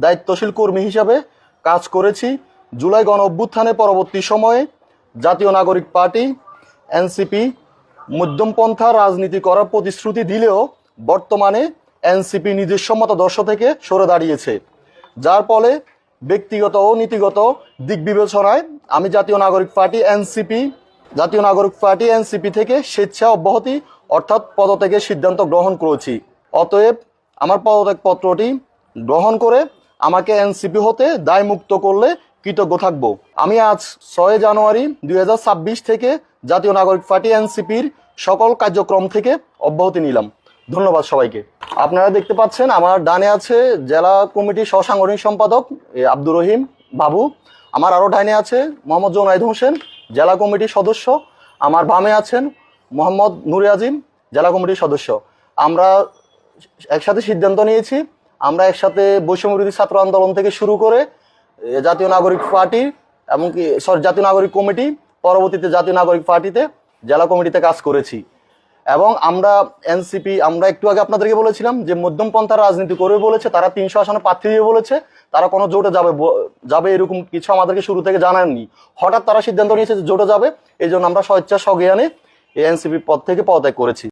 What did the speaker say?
দায়িত্বশীল কর্মী হিসাবে কাজ করেছি। জুলাই গণ অভ্যুত্থানের পরবর্তী সময়ে জাতীয় নাগরিক পার্টি এনসিপি মধ্যমপন্থা রাজনীতি করার প্রতিশ্রুতি দিলেও বর্তমানে এনসিপি নিজস্ব মতাদর্শ থেকে সরে দাঁড়িয়েছে, যার ফলে ব্যক্তিগত ও নীতিগত দিক বিবেচনায় আমি জাতীয় নাগরিক পার্টি এনসিপি থেকে স্বেচ্ছা অব্যাহতি অর্থাৎ পদত্যাগের সিদ্ধান্ত গ্রহণ করেছি। অতএব আমার পদত্যাগ পত্রটি গ্রহণ করে আমাকে এনসিপি হতে দায়মুক্ত করলে কৃতজ্ঞ থাকব। আমি আজ 6 জানুয়ারি 2026 থেকে জাতীয় নাগরিক পার্টি এনসিপির সকল কার্যক্রম থেকে অব্যাহতি নিলাম। ধন্যবাদ সবাইকে। আপনারা দেখতে পাচ্ছেন আমার ডানে আছে জেলা কমিটির সহসাংগঠনিক সম্পাদক আব্দুর রহিম বাবু। আমার আরও ডানে আছে মোহাম্মদ জোনায়েদ হোসেন, জেলা কমিটির সদস্য। আমার বামে আছেন মোহাম্মদ নুরে আজিম, জেলা কমিটির সদস্য। আমরা একসাথে সিদ্ধান্ত নিয়েছি, আমরা একসাথে বৈষম্য বিরোধী ছাত্র আন্দোলন থেকে শুরু করে জাতীয় নাগরিক পার্টি এমনকি জাতীয় নাগরিক কমিটি, পরবর্তীতে জাতীয় নাগরিক পার্টিতে জেলা কমিটিতে কাজ করেছি। এবং আমরা এনসিপি, আমরা একটু আগে আপনাদেরকে বলেছিলাম যে মধ্যমপন্থার রাজনীতি করবে বলেছে, তারা 300 আসনে প্রার্থী দিয়ে বলেছে, তারা কোনো জোটে যাবে এরকম কিছু আমাদেরকে শুরু থেকে জানাননি। হঠাৎ তারা সিদ্ধান্ত নিয়েছে যে জোটে যাবে, এই জন্য আমরা স্বেচ্ছা সজ্ঞানে এই এনসিপি পদ থেকে পদত্যাগ করেছি।